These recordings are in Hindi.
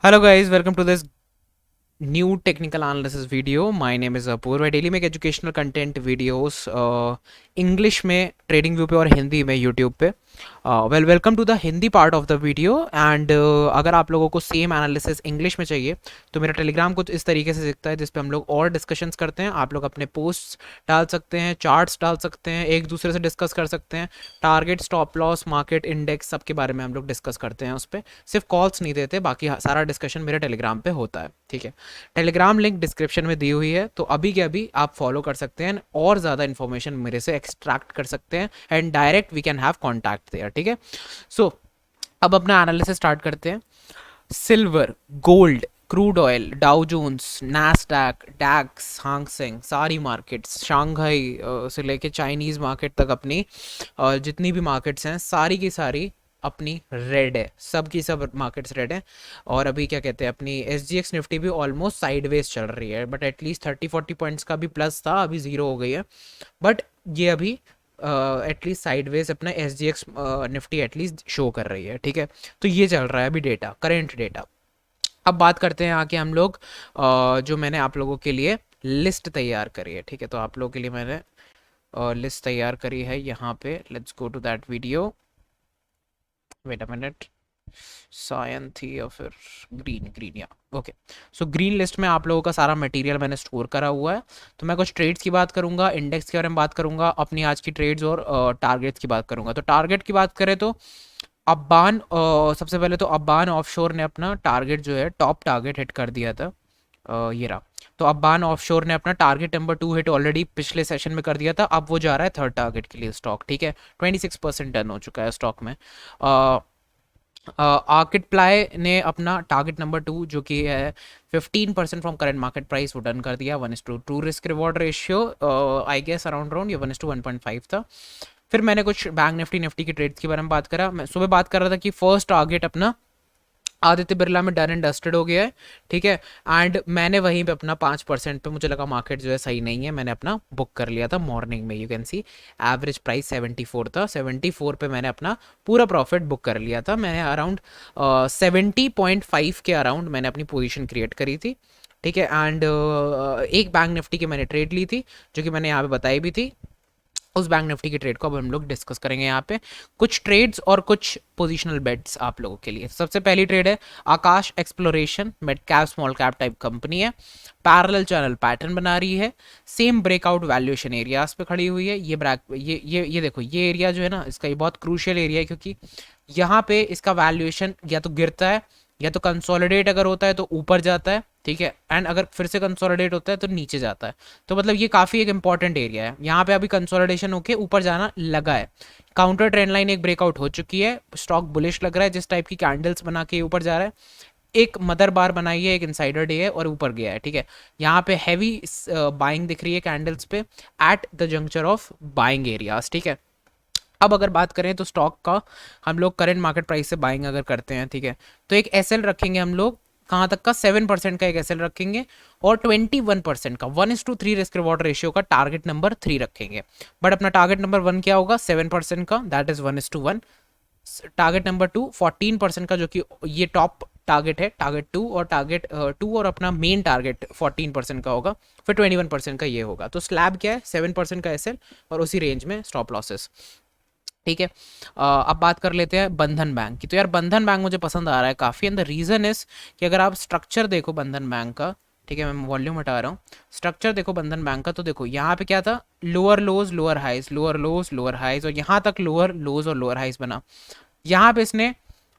Hello guys, welcome to this new technical analysis video. My name is Apoor. I daily make educational content videos English में ट्रेडिंग व्यू पे और हिंदी में यूट्यूब पे. Welcome to the Hindi part of the video. And अगर आप लोगों को सेम एनालिसिस इंग्लिश में चाहिए तो मेरा टेलीग्राम कुछ इस तरीके से दिखता है जिस पे हम लोग और डिस्कशंस करते हैं. आप लोग अपने पोस्ट्स डाल सकते हैं, चार्ट्स डाल सकते हैं, एक दूसरे से डिस्कस कर सकते हैं. Target, stop loss, market index सब के बारे में हम लोग डिस्कस करते हैं. उस पर सिर्फ कॉल्स नहीं देते, बाकी सारा डिस्कशन मेरे टेलीग्राम पे होता है. ठीक है, टेलीग्राम लिंक डिस्क्रिप्शन में दी हुई है, तो अभी के अभी आप फॉलो कर सकते हैं और ज़्यादा इन्फॉर्मेशन मेरे से एक्सट्रैक्ट कर सकते हैं and direct we can have contact there. ठीक है, सो अब अपना एनालिसिस स्टार्ट करते हैं. Silver, gold, crude oil, Dow Jones, Nasdaq, DAX, Hang Seng, सारी मार्केट्स, शंघाई से लेके चाइनीज़ मार्केट तक अपनी जितनी भी मार्केट्स हैं सारी की सारी अपनी रेड है. सब की सब मार्केट्स रेड है. और अभी क्या कहते हैं, अपनी एस जी एक्स निफ्टी भी ऑलमोस्ट साइडवेज चल रही है, बट एटलीस्ट 30-40 पॉइंट्स का भी प्लस था, अभी ज़ीरो हो गई है. बट ये अभी एटलीस्ट साइडवेज अपना S G x Nifty at least show कर रही है. ठीक है, तो ये चल रहा है अभी डेटा, करेंट डेटा. अब बात करते हैं आके हम लोग जो मैंने आप लोगों के लिए लिस्ट तैयार करी है. ठीक है, तो आप लोगों के लिए मैंने लिस्ट तैयार करी है यहाँ पे. Let's go to that video. Wait a minute, cyan थी या फिर ग्रीन ग्रीन या ओके. सो ग्रीन लिस्ट में आप लोगों का सारा मटेरियल मैंने स्टोर करा हुआ है. तो मैं कुछ ट्रेड्स की बात करूंगा, इंडेक्स के बारे में बात करूंगा, अपनी आज की ट्रेड्स और टारगेट्स की बात करूंगा. तो टारगेट की बात करें तो अब्बान सबसे पहले तो अब्बान ऑफशोर ने अपना टारगेट जो है, टॉप टारगेट हिट कर दिया था. ये रहा. तो अब्बान ऑफशोर ने अपना टारगेट नंबर 2 हिट ऑलरेडी पिछले सेशन में कर दिया था. अब वो जा रहा है थर्ड टारगेट के लिए स्टॉक. ठीक है, 26% डन हो चुका है स्टॉक में. आर्किट प्लाई ने अपना टारगेट नंबर 2 जो कि है 15% फ्रॉम करंट मार्केट प्राइस वो डन कर दिया. 1:2 risk reward ratio I guess around ये 1:1.5 था. फिर मैंने कुछ बैंक निफ्टी निफ्टी की ट्रेड्स के बारे में बात करा. मैं सुबह बात कर रहा था कि फर्स्ट टारगेट अपना आदित्य बिरला में डन एंड डस्टेड हो गया है. ठीक है, एंड मैंने वहीं पे अपना 5% पे मुझे लगा मार्केट जो है सही नहीं है, मैंने अपना बुक कर लिया था मॉर्निंग में. You can C average price 74 था. 74 पे मैंने अपना पूरा प्रॉफिट बुक कर लिया था. मैंने अराउंड 70.5 के अराउंड मैंने अपनी पोजीशन क्रिएट करी थी. ठीक है, एंड एक बैंक निफ्टी की मैंने ट्रेड ली थी जो कि मैंने यहाँ पे बताई भी थी. उस बैंक निफ्टी की ट्रेड को अब हम लोग डिस्कस करेंगे यहाँ पे. कुछ ट्रेड्स और कुछ पोजिशनल बेट्स आप लोगों के लिए. सबसे पहली ट्रेड है Aakash exploration, mid cap small cap type company है. पैरेलल चैनल पैटर्न बना रही है. सेम ब्रेकआउट वैल्यूएशन एरियाज पे खड़ी हुई है. ये ब्रैक ये देखो, ये एरिया जो है ना, इसका ये बहुत क्रूशियल एरिया है, क्योंकि यहाँ पे इसका वैल्यूएशन या तो गिरता है या तो कंसोलिडेट अगर होता है तो ऊपर जाता है. ठीक है, एंड अगर फिर से कंसोलिडेट होता है तो नीचे जाता है. तो मतलब ये काफ़ी एक इंपॉर्टेंट एरिया है. यहाँ पे अभी कंसोलिडेशन होके ऊपर जाना लगा है. काउंटर ट्रेंड लाइन एक ब्रेकआउट हो चुकी है. स्टॉक बुलिश लग रहा है जिस टाइप की कैंडल्स बना के ऊपर जा रहा है. एक मदर बार बनाई है, एक इनसाइडर डे है और ऊपर गया है. ठीक है, यहाँ पे हैवी बाइंग दिख रही है कैंडल्स पे at the juncture of buying areas. ठीक है, अब अगर बात करें तो स्टॉक का हम लोग करंट मार्केट प्राइस से बाइंग अगर करते हैं, ठीक है, तो एक एसएल रखेंगे हम लोग. कहाँ तक का? 7% का एक एसएल रखेंगे और 21% का 1:3 रिस्क रिवॉर्ड रेशियो का टारगेट नंबर 3 रखेंगे. बट अपना टारगेट नंबर 1 क्या होगा? 7% का, दैट इज 1:1. टारगेट नंबर 2 14% का, जो कि ये टॉप टारगेट है. टारगेट 2 और टारगेट 2 और अपना मेन टारगेट 14% का होगा. फिर 21% का ये होगा. तो स्लैब क्या है? 7% का एसएल और उसी रेंज में स्टॉप लॉसेस. ठीक है, अब बात कर लेते हैं बंधन बैंक की. तो यार बंधन बैंक मुझे पसंद आ रहा है काफ़ी. एंड द रीज़न इज कि अगर आप स्ट्रक्चर देखो बंधन बैंक का, ठीक है, मैं वॉल्यूम हटा रहा हूँ, स्ट्रक्चर देखो बंधन बैंक का, तो देखो यहाँ पे क्या था? Lower lows lower highs, lower lows lower highs, और यहाँ तक लोअर लोज और लोअर हाइज बना. यहाँ पे इसने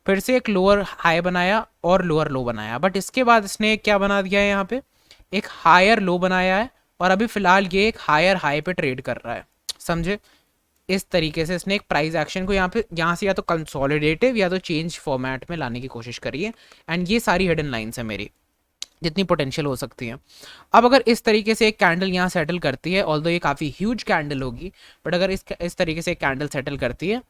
फिर से एक लोअर हाई बनाया और लोअर लो बनाया. बट इसके बाद इसने क्या बना दिया है? यहाँ पे एक हायर लो बनाया है और अभी फिलहाल ये एक हायर हाई पे ट्रेड कर रहा है. समझे? इस तरीके से इसने एक प्राइस एक्शन को यहाँ से या तो कंसोलिडेटिव या तो चेंज फॉर्मेट में लाने की कोशिश करी है. एंड ये सारी हिडन लाइंस है मेरी, जितनी पोटेंशियल हो सकती है. अब अगर इस तरीके से एक कैंडल यहाँ सेटल करती है, ऑल्दो ये काफ़ी ह्यूज कैंडल होगी, बट अगर इस तरीके से एक कैंडल सेटल करती है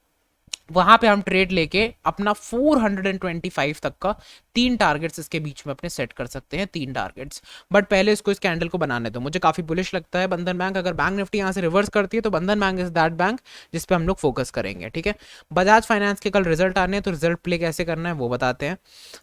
वहां पे हम ट्रेड लेके अपना 425 तक का 3 टारगेट्स इसके बीच में अपने सेट कर सकते हैं, 3 टारगेट्स। बट पहले इसको इस कैंडल को बनाने दो, मुझे काफी बुलिश लगता है बंधन बैंक। अगर बैंक निफ्टी यहाँ से रिवर्स करती है तो बंधन बैंक इज दैट बैंक जिस पे हम लोग फोकस करेंगे, ठीक है। बजाज फाइनेंस के कल रिजल्ट आने हैं, तो रिजल्ट प्ले कैसे करना है वो बताते हैं।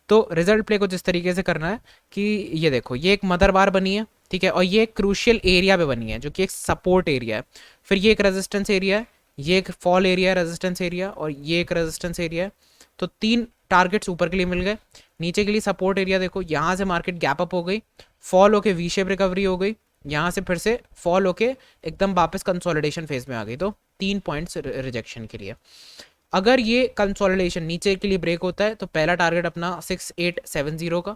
तो रिजल्ट प्ले को जिस तरीके से करना है कि ये देखो, ये एक मदर बार बनी है, ठीक है, और ये एक क्रूशियल एरिया पे बनी है जो कि एक सपोर्ट एरिया है, फिर ये एक रेजिस्टेंस एरिया है, ये एक फॉल एरिया है, रेजिस्टेंस एरिया, और ये एक रेजिस्टेंस एरिया है। तो 3 टारगेट्स ऊपर के लिए मिल गए। नीचे के लिए सपोर्ट एरिया देखो, यहाँ से मार्केट गैप अप हो गई, फॉल होके वी शेप रिकवरी हो गई, यहाँ से फिर से फॉल होके एकदम वापस कंसोलिडेशन फेज में आ गई। तो 3 पॉइंट्स रिजेक्शन के लिए। अगर ये कंसोलिडेशन नीचे के लिए ब्रेक होता है तो पहला टारगेट अपना 6870 का,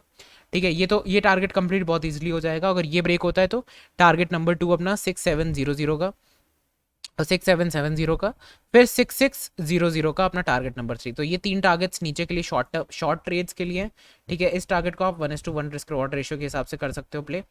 ठीक है, ये टारगेट कंप्लीट बहुत इजीली हो जाएगा। अगर ये ब्रेक होता है तो टारगेट नंबर 2 अपना 6700 का, 6770 का, फिर 6600 का अपना टारगेट नंबर 3। तो ये 3 टारगेट्स नीचे के लिए शॉर्ट ट्रेड्स के लिए हैं, ठीक है। इस टारगेट को आप 1:1 रिस्क रिवॉर्ड रेशियो के हिसाब से कर सकते हो प्ले।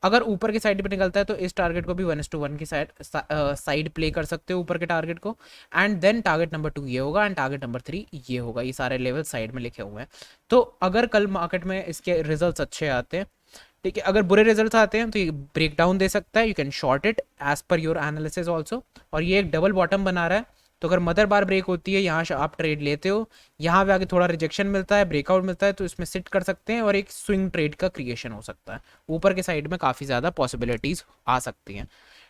अगर ऊपर की साइड पे निकलता है तो इस टारगेट को भी 1:1 की साइड प्ले कर सकते हो ऊपर के टारगेट को। एंड देन टारगेट नंबर 2 ये होगा एंड टारगेट नंबर 3 ये होगा। ये सारे लेवल साइड में लिखे हुए हैं। तो अगर कल मार्केट में इसके रिजल्ट अच्छे आते हैं, ठीक है, अगर बुरे रिजल्ट आते हैं तो ये ब्रेक डाउन दे सकता है, you can short it as per your analysis also. और ये एक डबल बॉटम बना रहा है, तो अगर मदर बार ब्रेक होती है यहाँ से आप ट्रेड लेते हो, यहाँ पे आगे थोड़ा रिजेक्शन मिलता है, ब्रेकआउट मिलता है, तो इसमें सिट कर सकते हैं और एक स्विंग ट्रेड का क्रिएशन हो सकता है। ऊपर के साइड में काफ़ी ज़्यादा पॉसिबिलिटीज़ आ सकती हैं,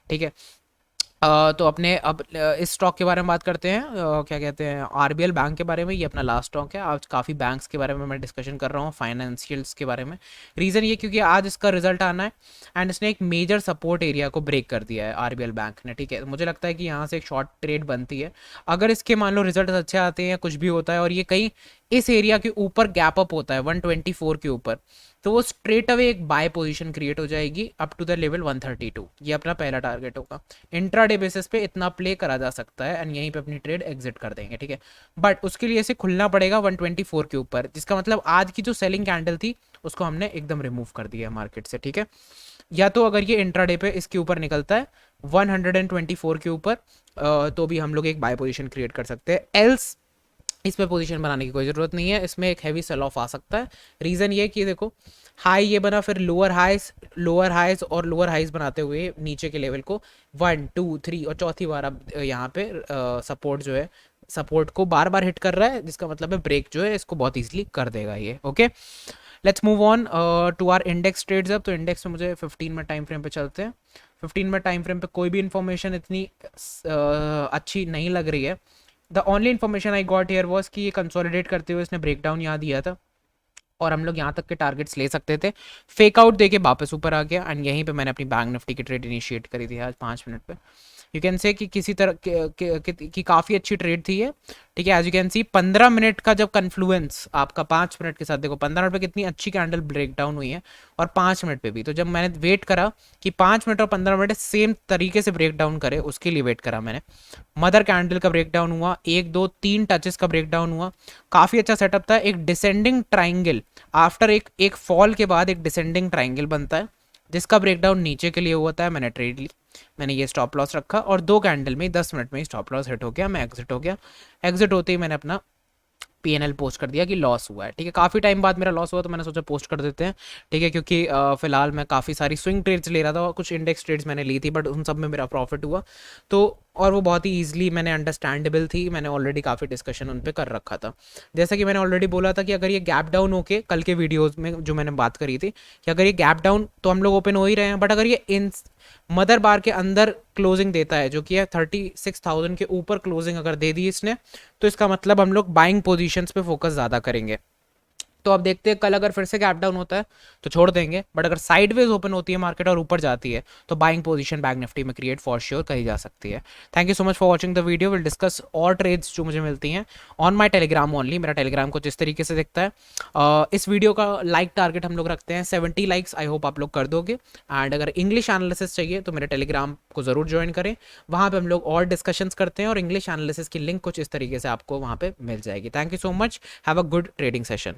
ठीक है। तो अपने अब इस स्टॉक के बारे में बात करते हैं, क्या कहते हैं, आरबीएल बैंक के बारे में। ये अपना लास्ट स्टॉक है। आज काफ़ी बैंक्स के बारे में मैं डिस्कशन कर रहा हूँ, फाइनेंशियल्स के बारे में। रीज़न ये क्योंकि आज इसका रिजल्ट आना है एंड इसने एक मेजर सपोर्ट एरिया को ब्रेक कर दिया है आरबीएल बैंक ने, ठीक है। मुझे लगता है कि यहाँ से एक शॉर्ट ट्रेड बनती है। अगर इसके मान लो रिजल्ट अच्छे आते हैं या कुछ भी होता है और ये कहीं इस एरिया के ऊपर गैप अप होता है 124 के ऊपर, तो वो स्ट्रेट अवे एक बाय पोजीशन क्रिएट हो जाएगी अप टू द लेवल 132। ये अपना पहला टारगेट होगा। इंट्राडे बेसिस पे इतना प्ले करा जा सकता है एंड यहीं पे अपनी ट्रेड एग्जिट कर देंगे, ठीक है। बट उसके लिए इसे खुलना पड़ेगा 124 के ऊपर, जिसका मतलब आज की जो सेलिंग कैंडल थी उसको हमने एकदम रिमूव कर दिया मार्केट से, ठीक है। या तो अगर ये इंट्राडे पे इसके ऊपर निकलता है 124 के ऊपर, तो भी हम लोग एक बाय पोजिशन क्रिएट कर सकते हैं। एल्स इस पे पोजीशन बनाने की कोई ज़रूरत नहीं है, इसमें एक हैवी सेल ऑफ आ सकता है। रीज़न ये कि देखो, हाई ये बना, फिर लोअर हाइज और लोअर हाइज बनाते हुए नीचे के लेवल को 1 2 3 और चौथी बार अब यहाँ पे सपोर्ट जो है, सपोर्ट को बार बार हिट कर रहा है, जिसका मतलब है ब्रेक जो है इसको बहुत ईजिली कर देगा ये, okay. Let's move on to our index trades. अब तो इंडेक्स में मुझे 15 मिनट टाइम फ्रेम पे चलते हैं। 15 मिनट टाइम फ्रेम पे कोई भी इंफॉर्मेशन इतनी अच्छी नहीं लग रही है। The only information I got here was कि ये कंसोलिडेट करते हुए इसने ब्रेकडाउन यहाँ दिया था और हम लोग यहाँ तक के टारगेट्स ले सकते थे। फेक आउट देके वापस ऊपर आ गया एंड यहीं पे मैंने अपनी बैंक निफ्टी की ट्रेड इनिशिएट करी थी आज 5 मिनट पे। यू कैन से कि किसी तरह की काफ़ी अच्छी ट्रेड थी ये, ठीक है। As you can see 15 minute का जब कन्फ्लुएंस आपका 5 मिनट के साथ, देखो 15 मिनट पे कितनी अच्छी कैंडल ब्रेक डाउन हुई है और 5 मिनट पे भी। तो जब मैंने वेट करा कि 5 मिनट और 15 मिनट सेम तरीके से ब्रेक डाउन करे, उसके लिए वेट करा मैंने। मदर कैंडल का ब्रेक डाउन हुआ, 1 2 3 टचेस का ब्रेक डाउन हुआ, काफ़ी अच्छा सेटअप था। एक डिसेंडिंग ट्राइंगल आफ्टर एक फॉल के बाद एक डिसेंडिंग ट्राइंगल बनता है जिसका ब्रेकडाउन नीचे के लिए हुआ था। मैंने ट्रेड ली, मैंने ये स्टॉप लॉस रखा और 2 कैंडल में 10 मिनट में स्टॉप लॉस हिट हो गया, मैं एग्जिट हो गया। एग्जिट होते ही मैंने अपना पीएनएल पोस्ट कर दिया कि लॉस हुआ है, ठीक है। काफ़ी टाइम बाद मेरा लॉस हुआ तो मैंने सोचा पोस्ट कर देते हैं, ठीक है, क्योंकि फिलहाल मैं काफ़ी सारी स्विंग ट्रेड्स ले रहा था और कुछ इंडेक्स ट्रेड्स मैंने ली थी, बट उन सब में मेरा प्रॉफिट हुआ। तो और वो बहुत ही ईजिली मैंने अंडरस्टैंडेबल थी, मैंने ऑलरेडी काफ़ी डिस्कशन उन पर कर रखा था। जैसा कि मैंने ऑलरेडी बोला था कि अगर ये गैप डाउन होके कल के वीडियोज़ में जो मैंने बात करी थी कि अगर ये गैप डाउन तो हम लोग ओपन हो ही रहे हैं, बट अगर ये इन मदर बार के अंदर क्लोजिंग देता है जो कि है 36,000 के ऊपर क्लोजिंग अगर दे दी इसने, तो इसका मतलब हम लोग बाइंग पोजीशंस पे फोकस ज़्यादा करेंगे। तो अब देखते हैं कल अगर फिर से गैप डाउन होता है तो छोड़ देंगे, बट अगर साइडवेज ओपन होती है मार्केट और ऊपर जाती है तो बाइंग पोजीशन बैंक निफ्टी में क्रिएट फॉर श्योर करी जा सकती है। Thank you so much for watching the video. Will discuss और ट्रेड्स जो मुझे मिलती हैं ऑन माय टेलीग्राम ओनली। मेरा टेलीग्राम कुछ इस तरीके से दिखता है। इस वीडियो का लाइक टारगेट हम लोग रखते हैं 70 लाइक्स, आई होप आप लोग कर दोगे। एंड अगर इंग्लिश एनालिसिस चाहिए तो मेरे टेलीग्राम को ज़रूर ज्वाइन करें, वहाँ पर हम लोग और डिस्कशंस करते हैं और इंग्लिश एनालिसिस की लिंक कुछ इस तरीके से आपको वहाँ पर मिल जाएगी। Thank you so much, have a good trading session.